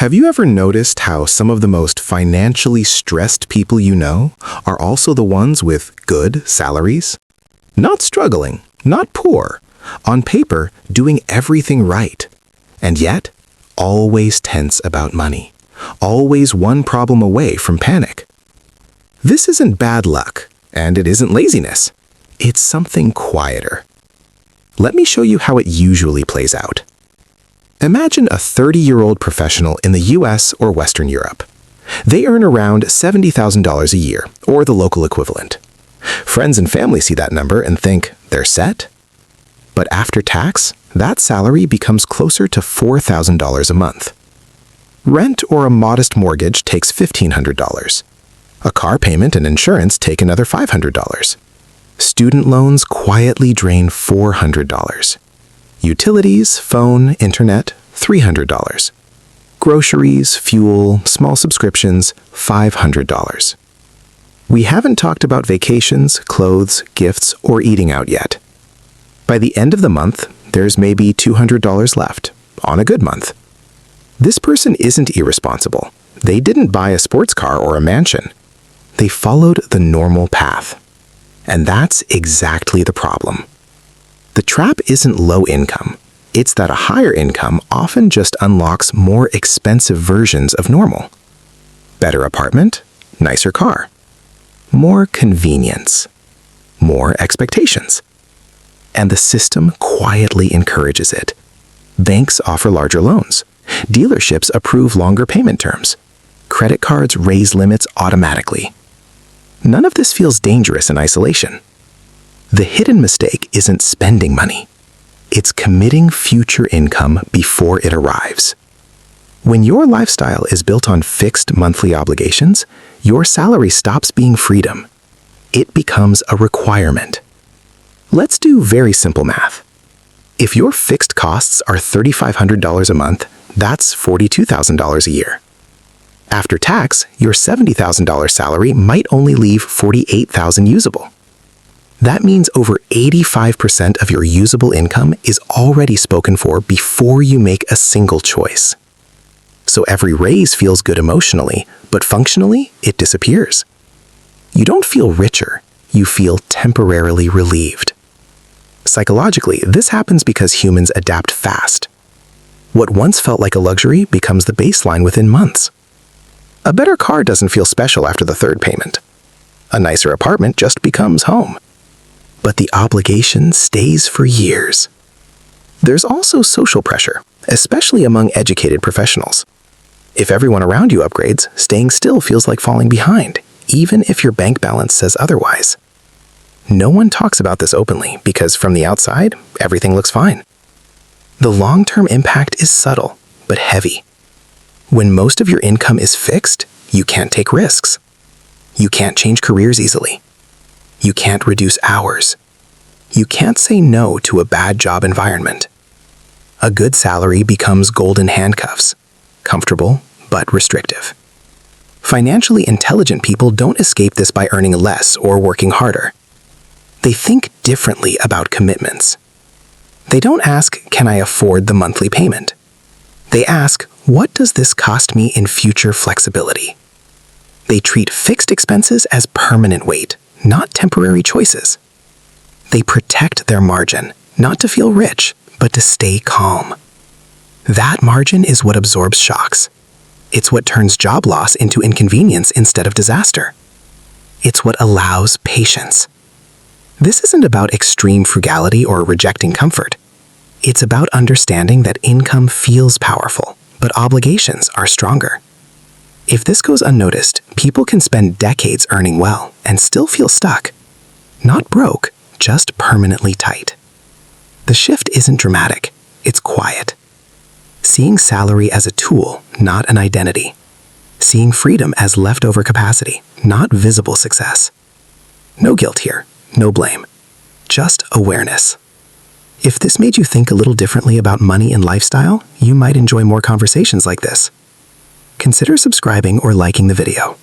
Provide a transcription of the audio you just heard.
Have you ever noticed how some of the most financially stressed people you know are also the ones with good salaries? Not struggling, not poor, on paper doing everything right, and yet always tense about money, always one problem away from panic. This isn't bad luck, and it isn't laziness. It's something quieter. Let me show you how it usually plays out. Imagine a 30-year-old professional in the US or Western Europe. They earn around $70,000 a year, or the local equivalent. Friends and family see that number and think they're set. But after tax, that salary becomes closer to $4,000 a month. Rent or a modest mortgage takes $1,500. A car payment and insurance take another $500. Student loans quietly drain $400. Utilities, phone, internet, $300. Groceries, fuel, small subscriptions, $500. We haven't talked about vacations, clothes, gifts, or eating out yet. By the end of the month, there's maybe $200 left, on a good month. This person isn't irresponsible. They didn't buy a sports car or a mansion. They followed the normal path. And that's exactly the problem. The trap isn't low income. It's that a higher income often just unlocks more expensive versions of normal. Better apartment, nicer car. More convenience. More expectations. And the system quietly encourages it. Banks offer larger loans. Dealerships approve longer payment terms. Credit cards raise limits automatically. None of this feels dangerous in isolation. The hidden mistake isn't spending money. It's committing future income before it arrives. When your lifestyle is built on fixed monthly obligations, your salary stops being freedom. It becomes a requirement. Let's do very simple math. If your fixed costs are $3,500 a month, that's $42,000 a year. After tax, your $70,000 salary might only leave $48,000 usable. That means over 85% of your usable income is already spoken for before you make a single choice. So every raise feels good emotionally, but functionally, it disappears. You don't feel richer, you feel temporarily relieved. Psychologically, this happens because humans adapt fast. What once felt like a luxury becomes the baseline within months. A better car doesn't feel special after the third payment. A nicer apartment just becomes home. But the obligation stays for years. There's also social pressure, especially among educated professionals. If everyone around you upgrades, staying still feels like falling behind, even if your bank balance says otherwise. No one talks about this openly because from the outside, everything looks fine. The long-term impact is subtle, but heavy. When most of your income is fixed, you can't take risks. You can't change careers easily. You can't reduce hours. You can't say no to a bad job environment. A good salary becomes golden handcuffs, comfortable but restrictive. Financially intelligent people don't escape this by earning less or working harder. They think differently about commitments. They don't ask, can I afford the monthly payment? They ask, what does this cost me in future flexibility? They treat fixed expenses as permanent weight, not temporary choices. They protect their margin, not to feel rich, but to stay calm. That margin is what absorbs shocks. It's what turns job loss into inconvenience instead of disaster. It's what allows patience. This isn't about extreme frugality or rejecting comfort. It's about understanding that income feels powerful, but obligations are stronger. If this goes unnoticed, people can spend decades earning well and still feel stuck. Not broke, just permanently tight. The shift isn't dramatic, it's quiet. Seeing salary as a tool, not an identity. Seeing freedom as leftover capacity, not visible success. No guilt here, no blame. Just awareness. If this made you think a little differently about money and lifestyle, you might enjoy more conversations like this. Consider subscribing or liking the video.